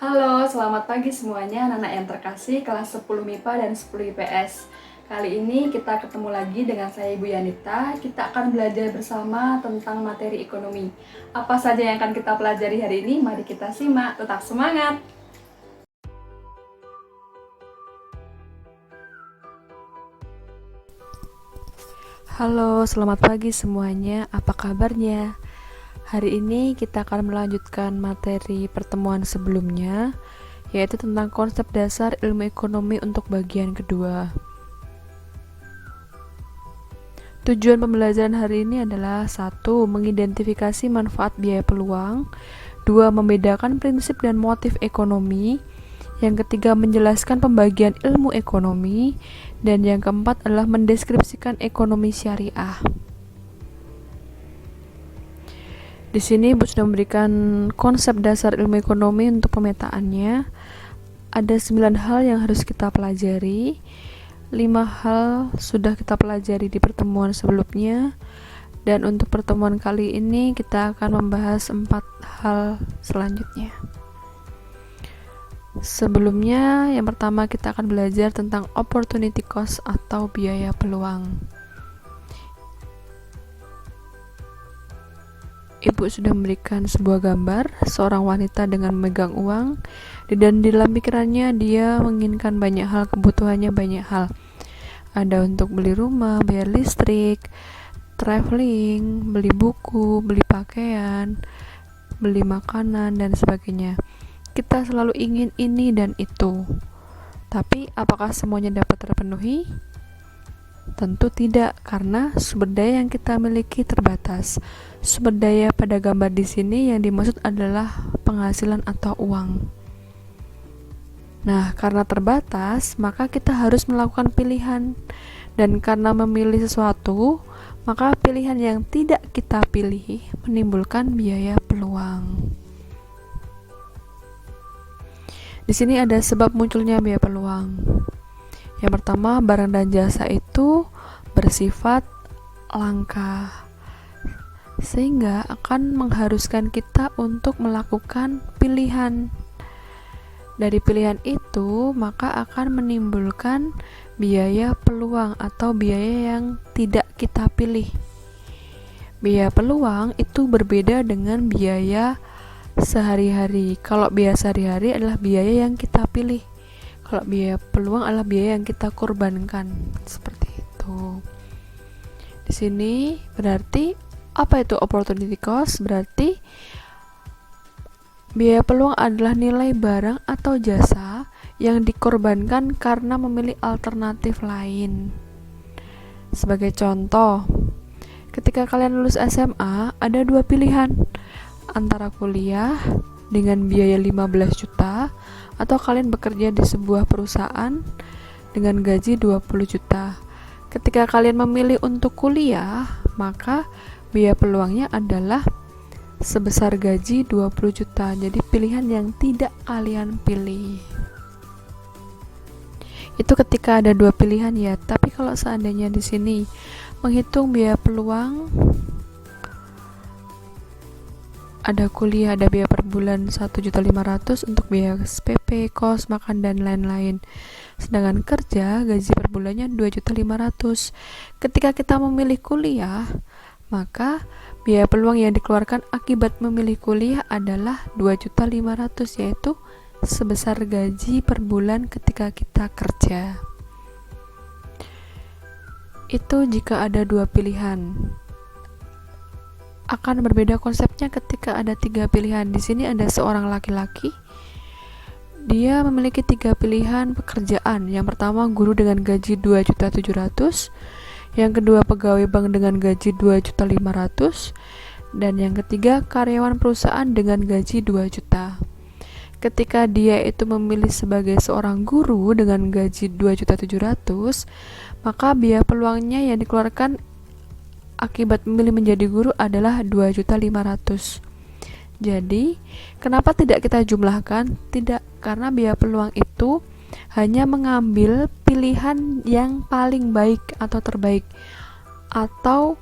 Halo, selamat pagi semuanya anak-anak yang terkasih kelas 10 MIPA dan 10 IPS. Kali ini kita ketemu lagi dengan saya Ibu Yanita. Kita akan belajar bersama tentang materi ekonomi. Apa saja yang akan kita pelajari hari ini? Mari kita simak, tetap semangat! Halo, selamat pagi semuanya. Apa kabarnya? Hari ini kita akan melanjutkan materi pertemuan sebelumnya, yaitu tentang konsep dasar ilmu ekonomi untuk bagian kedua. Tujuan pembelajaran hari ini adalah 1. Mengidentifikasi manfaat biaya peluang, 2. Membedakan prinsip dan motif ekonomi, yang ketiga menjelaskan pembagian ilmu ekonomi, dan yang keempat adalah mendeskripsikan ekonomi syariah. Di sini Ibu sudah memberikan konsep dasar ilmu ekonomi untuk pemetaannya. Ada 9 hal yang harus kita pelajari. 5 hal sudah kita pelajari di pertemuan sebelumnya. Dan untuk pertemuan kali ini kita akan membahas 4 hal selanjutnya. Sebelumnya, yang pertama kita akan belajar tentang opportunity cost atau biaya peluang. Ibu sudah memberikan sebuah gambar seorang wanita dengan memegang uang, dan di dalam pikirannya dia menginginkan banyak hal, kebutuhannya banyak hal. Ada untuk beli rumah, bayar listrik, traveling, beli buku, beli pakaian, beli makanan, dan sebagainya. Kita selalu ingin ini dan itu. Tapi apakah semuanya dapat terpenuhi? Tentu tidak, karena sumber daya yang kita miliki terbatas. Sumber daya pada gambar di sini yang dimaksud adalah penghasilan atau uang. Nah, karena terbatas, maka kita harus melakukan pilihan. Dan karena memilih sesuatu, maka pilihan yang tidak kita pilih menimbulkan biaya peluang. Di sini ada sebab munculnya biaya peluang. Yang pertama, barang dan jasa itu bersifat langka, sehingga akan mengharuskan kita untuk melakukan pilihan. Dari pilihan itu, maka akan menimbulkan biaya peluang atau biaya yang tidak kita pilih. Biaya peluang itu berbeda dengan biaya sehari-hari. Kalau biaya sehari-hari adalah biaya yang kita pilih. Kalau biaya peluang adalah biaya yang kita korbankan. Seperti itu. Di sini berarti apa itu opportunity cost? Berarti biaya peluang adalah nilai barang atau jasa yang dikorbankan karena memilih alternatif lain. Sebagai contoh, ketika kalian lulus SMA, ada 2 pilihan, antara kuliah dengan biaya 15 juta atau kalian bekerja di sebuah perusahaan dengan gaji 20 juta. Ketika kalian memilih untuk kuliah, maka biaya peluangnya adalah sebesar gaji 20 juta. Jadi pilihan yang tidak kalian pilih. Itu ketika ada 2 pilihan ya. Tapi kalau seandainya di sini menghitung biaya peluang, ada kuliah, ada biaya per bulan 1.500.000 untuk biaya SPP, kos, makan, dan lain-lain. Sedangkan kerja, gaji per bulannya 2.500.000. Ketika kita memilih kuliah, maka biaya peluang yang dikeluarkan akibat memilih kuliah adalah 2.500.000, yaitu sebesar gaji per bulan ketika kita kerja. Itu jika ada 2 pilihan. Akan berbeda konsepnya ketika ada 3 pilihan. Di sini ada seorang laki-laki. Dia memiliki 3 pilihan pekerjaan. Yang pertama, guru dengan gaji 2.700.000. Yang kedua, pegawai bank dengan gaji 2.500.000. Dan yang ketiga, karyawan perusahaan dengan gaji 2 juta. Ketika dia itu memilih sebagai seorang guru dengan gaji 2.700.000, maka biaya peluangnya yang dikeluarkan akibat memilih menjadi guru adalah 2.500.000. Jadi, kenapa tidak kita jumlahkan? Tidak, karena biaya peluang itu hanya mengambil pilihan yang paling baik atau terbaik, atau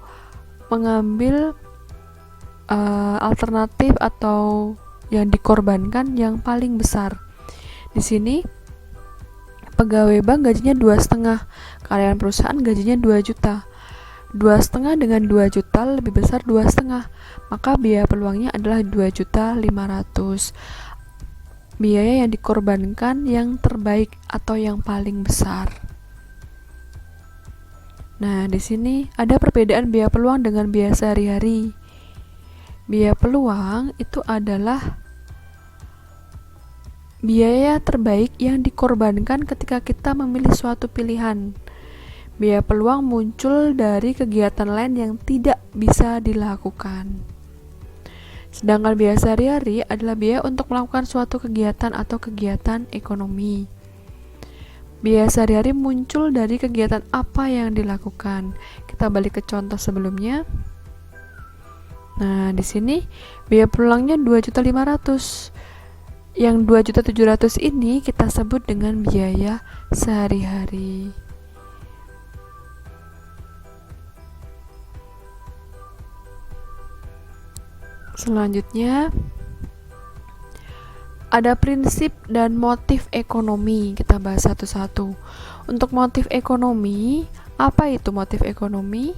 mengambil alternatif atau yang dikorbankan yang paling besar. Di sini pegawai bank gajinya 2,5, karyawan perusahaan gajinya 2 juta. 2,5 dengan 2 juta lebih besar 2,5, maka biaya peluangnya adalah 2.500.000. Biaya yang dikorbankan yang terbaik atau yang paling besar. Nah, di sini ada perbedaan biaya peluang dengan biaya sehari-hari. Biaya peluang itu adalah biaya terbaik yang dikorbankan ketika kita memilih suatu pilihan. Biaya peluang muncul dari kegiatan lain yang tidak bisa dilakukan. Sedangkan biaya sehari-hari adalah biaya untuk melakukan suatu kegiatan atau kegiatan ekonomi. Biaya sehari-hari muncul dari kegiatan apa yang dilakukan. Kita balik ke contoh sebelumnya. Nah, di sini biaya pulangnya 2.500.000. Yang 2.700.000 ini kita sebut dengan biaya sehari-hari. Selanjutnya ada prinsip dan motif ekonomi. Kita bahas satu-satu. Untuk motif ekonomi, apa itu motif ekonomi?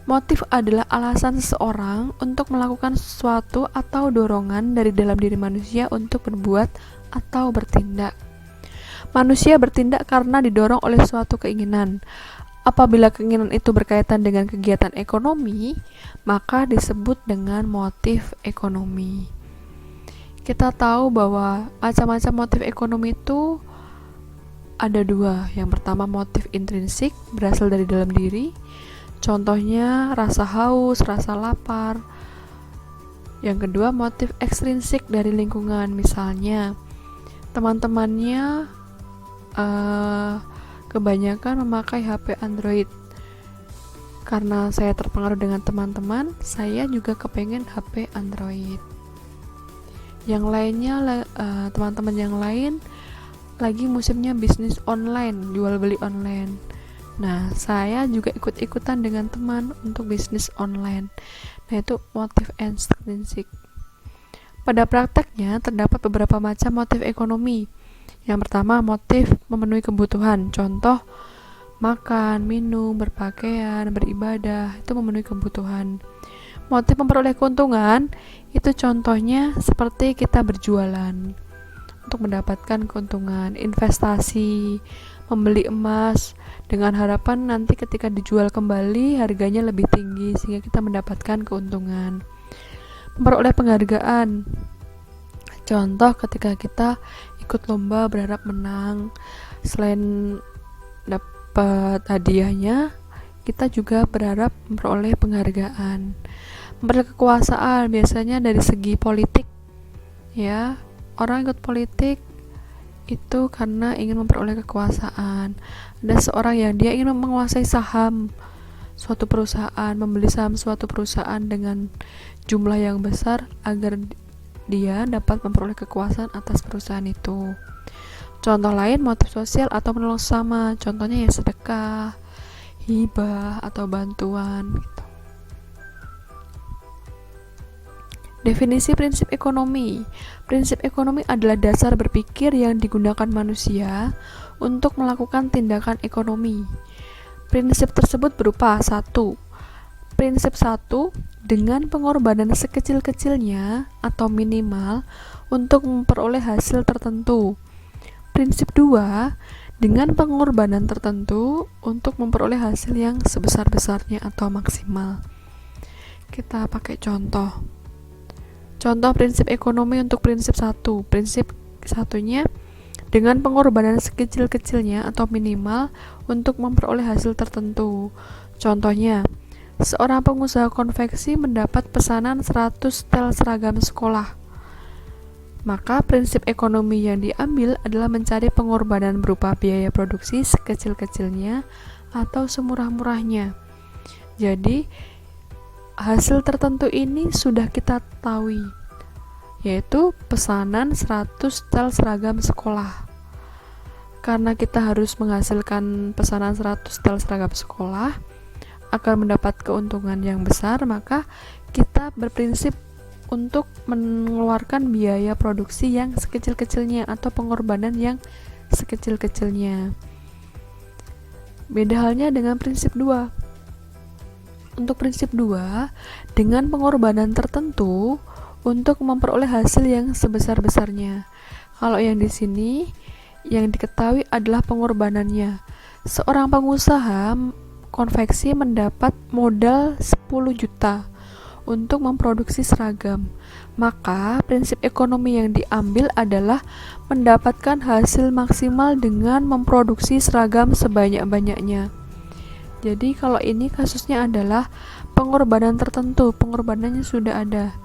Motif adalah alasan seseorang untuk melakukan sesuatu atau dorongan dari dalam diri manusia untuk berbuat atau bertindak. Manusia bertindak karena didorong oleh suatu keinginan. Apabila keinginan itu berkaitan dengan kegiatan ekonomi, maka disebut dengan motif ekonomi. Kita tahu bahwa macam-macam motif ekonomi itu ada 2. Yang pertama motif intrinsik, berasal dari dalam diri. Contohnya rasa haus, rasa lapar. Yang kedua motif ekstrinsik, dari lingkungan. Misalnya teman-temannya kebanyakan memakai HP Android. Karena saya terpengaruh dengan teman-teman, saya juga kepengen HP Android. Yang lainnya, teman-teman yang lain lagi musimnya bisnis online, jual beli online. Nah, saya juga ikut-ikutan dengan teman untuk bisnis online. Nah, itu motif ekstrinsik. Pada prakteknya terdapat beberapa macam motif ekonomi. Yang pertama, motif memenuhi kebutuhan. Contoh, makan, minum, berpakaian, beribadah, itu memenuhi kebutuhan. Motif memperoleh keuntungan, itu contohnya seperti kita berjualan untuk mendapatkan keuntungan, investasi, membeli emas dengan harapan nanti ketika dijual kembali harganya lebih tinggi sehingga kita mendapatkan keuntungan. Memperoleh penghargaan, contoh ketika kita ikut lomba berharap menang, selain dapat hadiahnya, kita juga berharap memperoleh penghargaan. Memperoleh kekuasaan, biasanya dari segi politik, ya, orang ikut politik itu karena ingin memperoleh kekuasaan. Ada seorang yang dia ingin menguasai saham suatu perusahaan, membeli saham suatu perusahaan dengan jumlah yang besar agar dia dapat memperoleh kekuasaan atas perusahaan itu. Contoh lain, motif sosial atau menolong sesama, contohnya ya sedekah, hibah atau bantuan gitu. Definisi prinsip ekonomi. Prinsip ekonomi adalah dasar berpikir yang digunakan manusia untuk melakukan tindakan ekonomi. Prinsip tersebut berupa 1. Prinsip 1, dengan pengorbanan sekecil-kecilnya atau minimal untuk memperoleh hasil tertentu. Prinsip 2, dengan pengorbanan tertentu untuk memperoleh hasil yang sebesar-besarnya atau maksimal. Kita pakai contoh. Contoh prinsip ekonomi untuk prinsip 1. Prinsip satunya, dengan pengorbanan sekecil-kecilnya atau minimal untuk memperoleh hasil tertentu. Contohnya, seorang pengusaha konveksi mendapat pesanan 100 setel seragam sekolah. Maka prinsip ekonomi yang diambil adalah mencari pengorbanan berupa biaya produksi sekecil-kecilnya atau semurah-murahnya. Jadi, hasil tertentu ini sudah kita ketahui, yaitu pesanan 100 setel seragam sekolah. Karena kita harus menghasilkan pesanan 100 setel seragam sekolah agar mendapat keuntungan yang besar, maka kita berprinsip untuk mengeluarkan biaya produksi yang sekecil-kecilnya atau pengorbanan yang sekecil-kecilnya. Beda halnya dengan prinsip 2. Untuk prinsip 2, dengan pengorbanan tertentu untuk memperoleh hasil yang sebesar-besarnya. Kalau yang di sini yang diketahui adalah pengorbanannya. Seorang pengusaha konveksi mendapat modal 10 juta untuk memproduksi seragam. Maka prinsip ekonomi yang diambil adalah mendapatkan hasil maksimal dengan memproduksi seragam sebanyak-banyaknya. Jadi kalau ini kasusnya adalah pengorbanan tertentu, pengorbanannya sudah ada,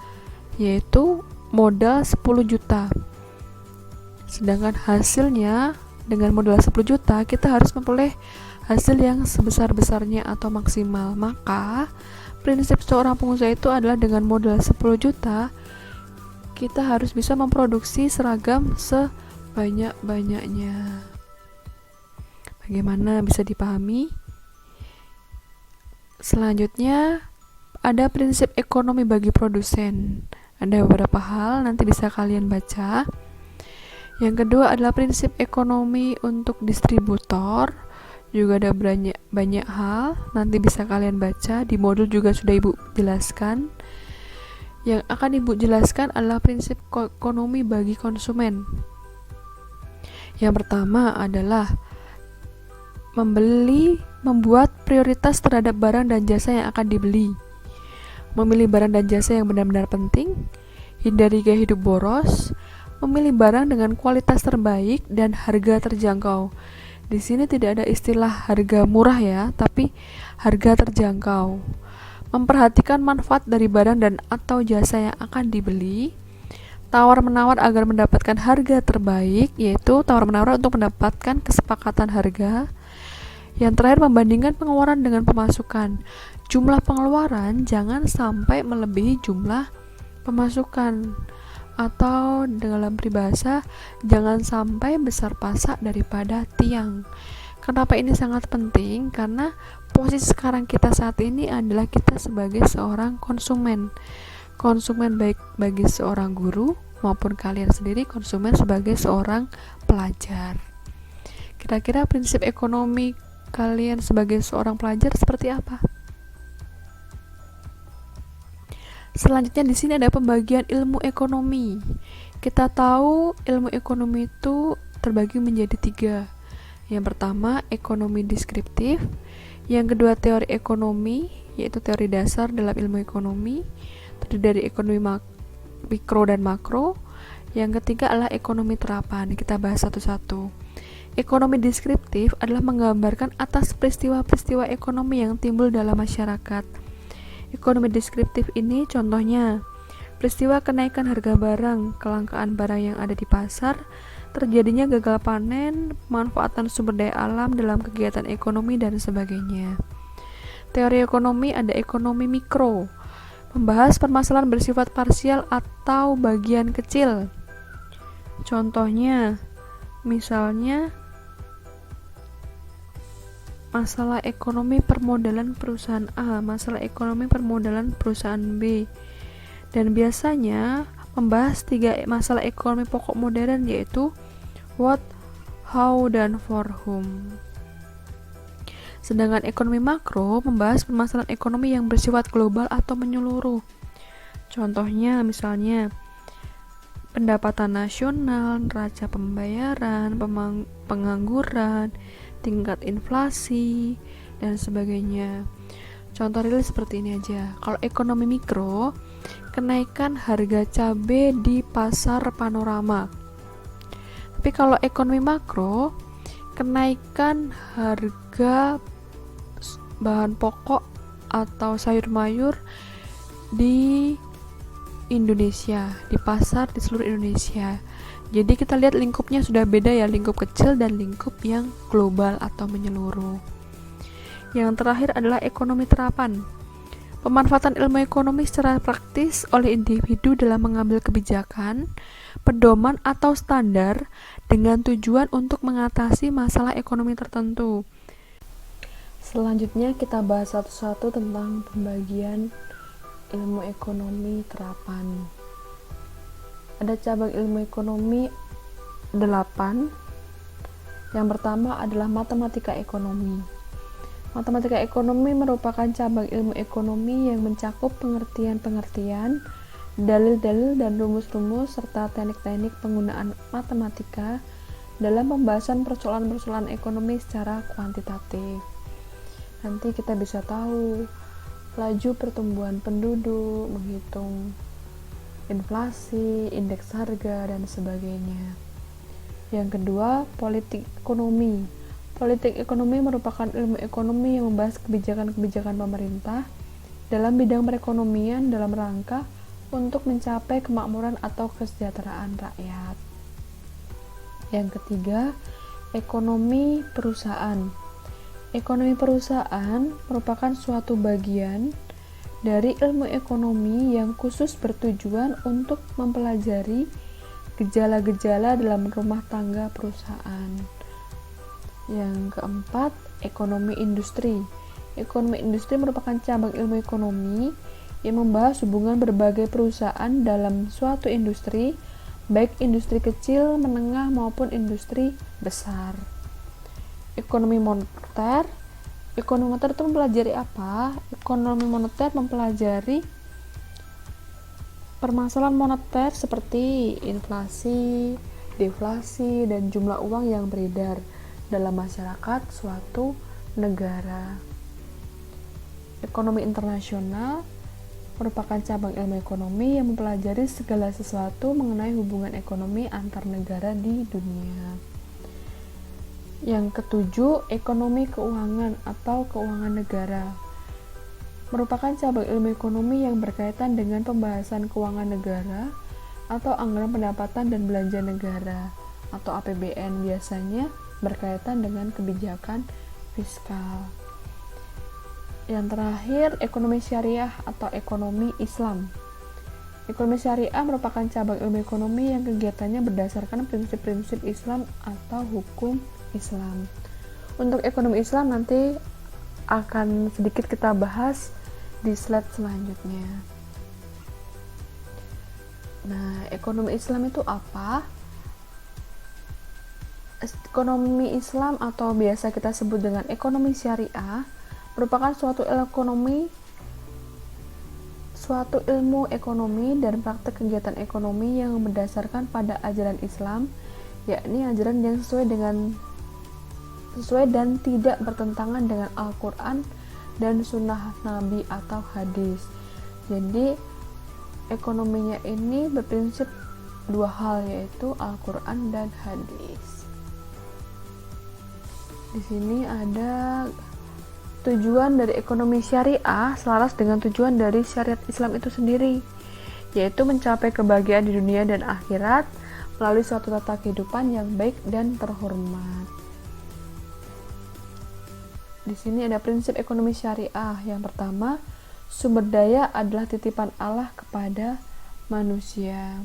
yaitu modal 10 juta. Sedangkan hasilnya dengan modal 10 juta kita harus memperoleh hasil yang sebesar-besarnya atau maksimal. Maka prinsip seorang pengusaha itu adalah dengan modal 10 juta kita harus bisa memproduksi seragam sebanyak-banyaknya. Bagaimana bisa dipahami? Selanjutnya ada prinsip ekonomi bagi produsen. Ada beberapa hal, nanti bisa kalian baca. Yang kedua adalah prinsip ekonomi untuk distributor. Juga ada banyak hal, nanti bisa kalian baca, di modul juga sudah Ibu jelaskan. Yang akan Ibu jelaskan adalah prinsip ekonomi bagi konsumen. Yang pertama adalah membuat prioritas terhadap barang dan jasa yang akan dibeli. Memilih barang dan jasa yang benar-benar penting, hindari gaya hidup boros, memilih barang dengan kualitas terbaik dan harga terjangkau. Di sini tidak ada istilah harga murah ya, tapi harga terjangkau. Memperhatikan manfaat dari barang dan atau jasa yang akan dibeli. Tawar-menawar agar mendapatkan harga terbaik, yaitu tawar-menawar untuk mendapatkan kesepakatan harga. Yang terakhir, membandingkan pengeluaran dengan pemasukan. Jumlah pengeluaran jangan sampai melebihi jumlah pemasukan. Atau dalam peribahasa, jangan sampai besar pasak daripada tiang. Kenapa ini sangat penting? Karena posisi sekarang kita saat ini adalah kita sebagai seorang konsumen. Konsumen baik bagi seorang guru maupun kalian sendiri konsumen sebagai seorang pelajar. Kira-kira prinsip ekonomi kalian sebagai seorang pelajar seperti apa? Selanjutnya di sini ada pembagian ilmu ekonomi. Kita tahu ilmu ekonomi itu terbagi menjadi 3. Yang pertama, ekonomi deskriptif. Yang kedua, teori ekonomi, yaitu teori dasar dalam ilmu ekonomi, terdiri dari ekonomi mikro dan makro. Yang ketiga adalah ekonomi terapan. Kita bahas satu-satu. Ekonomi deskriptif adalah menggambarkan atas peristiwa-peristiwa ekonomi yang timbul dalam masyarakat. Ekonomi deskriptif ini contohnya peristiwa kenaikan harga barang, kelangkaan barang yang ada di pasar, terjadinya gagal panen, pemanfaatan sumber daya alam dalam kegiatan ekonomi dan sebagainya. Teori ekonomi ada ekonomi mikro, membahas permasalahan bersifat parsial atau bagian kecil. Contohnya, misalnya masalah ekonomi permodalan perusahaan A, masalah ekonomi permodalan perusahaan B. Dan biasanya membahas 3 masalah ekonomi pokok modern, yaitu what, how, dan for whom. Sedangkan ekonomi makro membahas permasalahan ekonomi yang bersifat global atau menyeluruh. Contohnya misalnya pendapatan nasional, neraca pembayaran, pengangguran, tingkat inflasi, dan sebagainya. Contoh real seperti ini aja. Kalau ekonomi mikro, kenaikan harga cabai di pasar Panorama. Tapi kalau ekonomi makro, kenaikan harga bahan pokok atau sayur mayur di Indonesia, di pasar di seluruh Indonesia. Jadi kita lihat lingkupnya sudah beda ya, lingkup kecil dan lingkup yang global atau menyeluruh. Yang terakhir adalah ekonomi terapan. Pemanfaatan ilmu ekonomi secara praktis oleh individu dalam mengambil kebijakan, pedoman atau standar dengan tujuan untuk mengatasi masalah ekonomi tertentu. Selanjutnya kita bahas satu-satu tentang pembagian ilmu ekonomi terapan. Ada cabang ilmu ekonomi 8. Yang pertama adalah matematika ekonomi. Matematika ekonomi merupakan cabang ilmu ekonomi yang mencakup pengertian-pengertian, dalil-dalil dan rumus-rumus serta teknik-teknik penggunaan matematika dalam pembahasan persoalan-persoalan ekonomi secara kuantitatif. Nanti kita bisa tahu laju pertumbuhan penduduk, menghitung inflasi, indeks harga, dan sebagainya. Yang kedua, politik ekonomi. Politik ekonomi merupakan ilmu ekonomi yang membahas kebijakan-kebijakan pemerintah dalam bidang perekonomian dalam rangka untuk mencapai kemakmuran atau kesejahteraan rakyat. Yang ketiga, ekonomi perusahaan. Ekonomi perusahaan merupakan suatu bagian dari ilmu ekonomi yang khusus bertujuan untuk mempelajari gejala-gejala dalam rumah tangga perusahaan. Yang keempat, ekonomi industri. Ekonomi industri merupakan cabang ilmu ekonomi yang membahas hubungan berbagai perusahaan dalam suatu industri, baik industri kecil, menengah, maupun industri besar. Ekonomi moneter. Ekonomi moneter itu mempelajari apa? Ekonomi moneter mempelajari permasalahan moneter seperti inflasi, deflasi, dan jumlah uang yang beredar dalam masyarakat suatu negara. Ekonomi internasional merupakan cabang ilmu ekonomi yang mempelajari segala sesuatu mengenai hubungan ekonomi antar negara di dunia. Yang ketujuh, ekonomi keuangan atau keuangan negara merupakan cabang ilmu ekonomi yang berkaitan dengan pembahasan keuangan negara atau anggaran pendapatan dan belanja negara atau APBN, biasanya berkaitan dengan kebijakan fiskal. Yang terakhir, ekonomi syariah atau ekonomi Islam. Ekonomi syariah merupakan cabang ilmu ekonomi yang kegiatannya berdasarkan prinsip-prinsip Islam atau hukum Islam. Untuk ekonomi Islam nanti akan sedikit kita bahas di slide selanjutnya. Nah, ekonomi Islam itu apa? Ekonomi Islam atau biasa kita sebut dengan ekonomi syariah merupakan suatu ilmu ekonomi dan praktek kegiatan ekonomi yang berdasarkan pada ajaran Islam, yakni ajaran yang sesuai dan tidak bertentangan dengan Al-Quran dan sunnah Nabi atau hadis. Jadi ekonominya ini berprinsip dua hal, yaitu Al-Quran dan hadis. Di sini ada tujuan dari ekonomi syariah selaras dengan tujuan dari syariat Islam itu sendiri, yaitu mencapai kebahagiaan di dunia dan akhirat melalui suatu tata kehidupan yang baik dan terhormat. Di sini ada prinsip ekonomi syariah. Yang pertama, sumber daya adalah titipan Allah kepada manusia.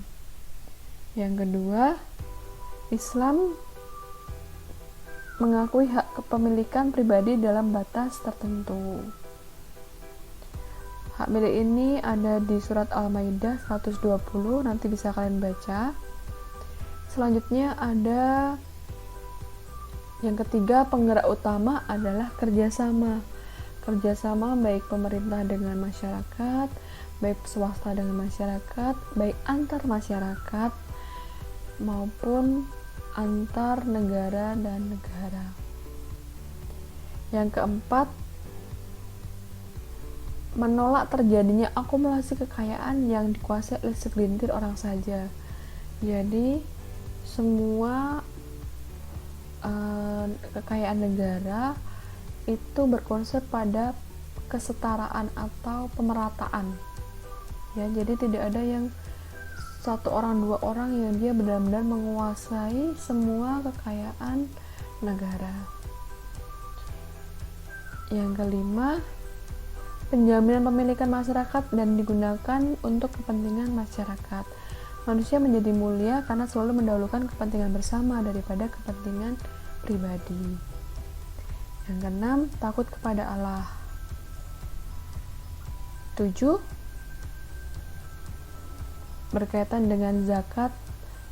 Yang kedua, Islam mengakui hak kepemilikan pribadi dalam batas tertentu. Hak milik ini ada di surat Al-Maidah 120, nanti bisa kalian baca. Selanjutnya ada yang ketiga, penggerak utama adalah kerjasama. Kerjasama baik pemerintah dengan masyarakat, baik swasta dengan masyarakat, baik antar masyarakat maupun antar negara dan negara. Yang keempat, menolak terjadinya akumulasi kekayaan yang dikuasai oleh segelintir orang saja. Jadi semua kekayaan negara itu berkonsep pada kesetaraan atau pemerataan. Ya, jadi tidak ada yang satu orang dua orang yang dia benar-benar menguasai semua kekayaan negara. Yang kelima, penjaminan pemilikan masyarakat dan digunakan untuk kepentingan masyarakat. Manusia menjadi mulia karena selalu mendahulukan kepentingan bersama daripada kepentingan pribadi. Yang keenam, takut kepada Allah. 7, berkaitan dengan zakat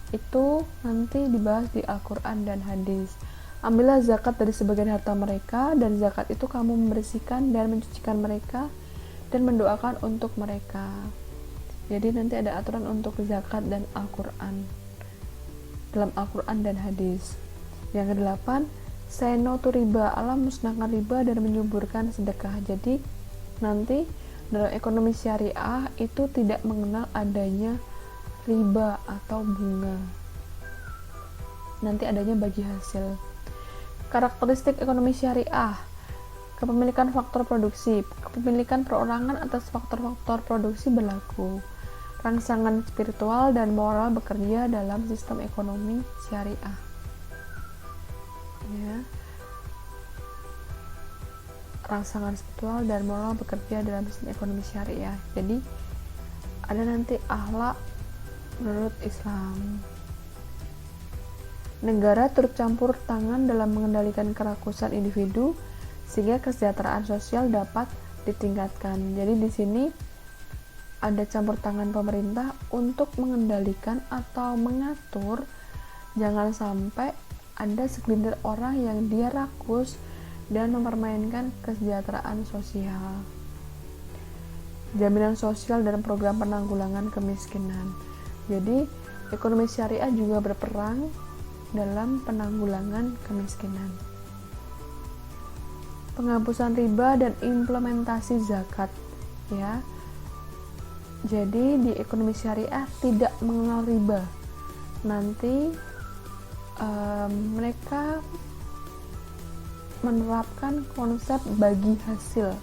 itu nanti dibahas di Al-Quran dan hadis. Ambillah zakat dari sebagian harta mereka, dan zakat itu kamu membersihkan dan mencucikan mereka dan mendoakan untuk mereka. Jadi nanti ada aturan untuk zakat dan Al-Quran, dalam Al-Quran dan hadis. Yang kedelapan, say no to riba, Allah musnahkan riba dan menyuburkan sedekah. Jadi nanti dalam ekonomi syariah itu tidak mengenal adanya riba atau bunga. Nanti adanya bagi hasil. Karakteristik ekonomi syariah: kepemilikan faktor produksi, kepemilikan perorangan atas faktor-faktor produksi berlaku. Rangsangan spiritual dan moral bekerja dalam sistem ekonomi syariah. Ya. Rangsangan spiritual dan moral bekerja dalam sistem ekonomi syariah. Jadi ada nanti akhlak menurut Islam. Negara turut campur tangan dalam mengendalikan kerakusan individu sehingga kesejahteraan sosial dapat ditingkatkan. Jadi di sini ada campur tangan pemerintah untuk mengendalikan atau mengatur jangan sampai ada segelintir orang yang dia rakus dan mempermainkan kesejahteraan sosial. Jaminan sosial dan program penanggulangan kemiskinan. Jadi ekonomi syariah juga berperang dalam penanggulangan kemiskinan. Penghapusan riba dan implementasi zakat, ya. Jadi di ekonomi syariah tidak mengenal riba. Nanti mereka menerapkan konsep bagi hasil.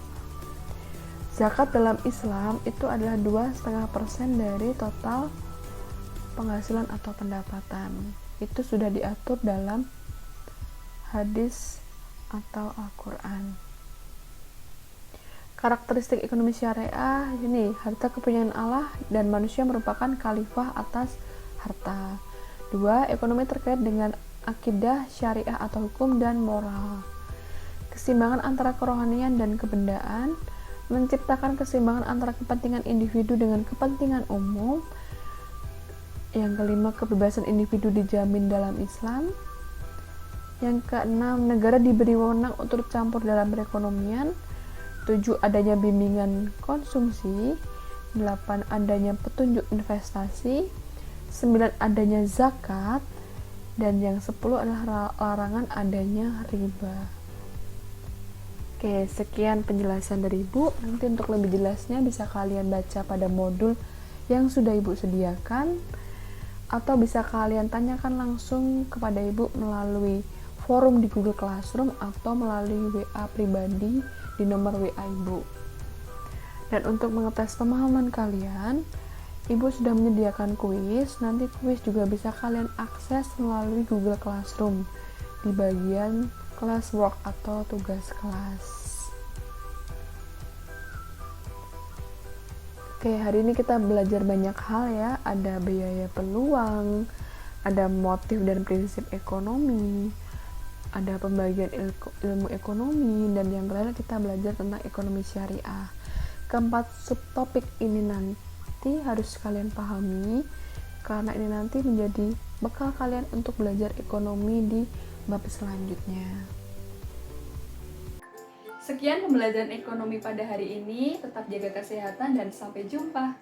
Zakat dalam Islam itu adalah 2,5% dari total penghasilan atau pendapatan. Itu sudah diatur dalam hadis atau Al-Quran. Karakteristik ekonomi syariah ini, harta kepunyaan Allah dan manusia merupakan khalifah atas harta. 2. Ekonomi terkait dengan akidah, syariah atau hukum dan moral. Keseimbangan antara kerohanian dan kebendaan, menciptakan keseimbangan antara kepentingan individu dengan kepentingan umum. Yang kelima, kebebasan individu dijamin dalam Islam. Yang keenam, negara diberi wewenang untuk campur dalam perekonomian. 7. Adanya bimbingan konsumsi. 8. Adanya petunjuk investasi. 9. Adanya zakat. Dan yang 10 adalah larangan adanya riba. Oke, sekian penjelasan dari Ibu. Nanti untuk lebih jelasnya bisa kalian baca pada modul yang sudah Ibu sediakan, atau bisa kalian tanyakan langsung kepada Ibu melalui forum di Google Classroom atau melalui WA pribadi di nomor WA Ibu. Dan untuk mengetes pemahaman kalian, Ibu sudah menyediakan kuis. Nanti kuis juga bisa kalian akses melalui Google Classroom di bagian classwork atau tugas kelas. Oke, hari ini kita belajar banyak hal ya. Ada biaya peluang, ada motif dan prinsip ekonomi, ada pembagian ilmu ekonomi, dan yang terakhir kita belajar tentang ekonomi syariah. Keempat subtopik ini nanti harus kalian pahami, karena ini nanti menjadi bekal kalian untuk belajar ekonomi di bab selanjutnya. Sekian pembelajaran ekonomi pada hari ini. Tetap jaga kesehatan dan sampai jumpa.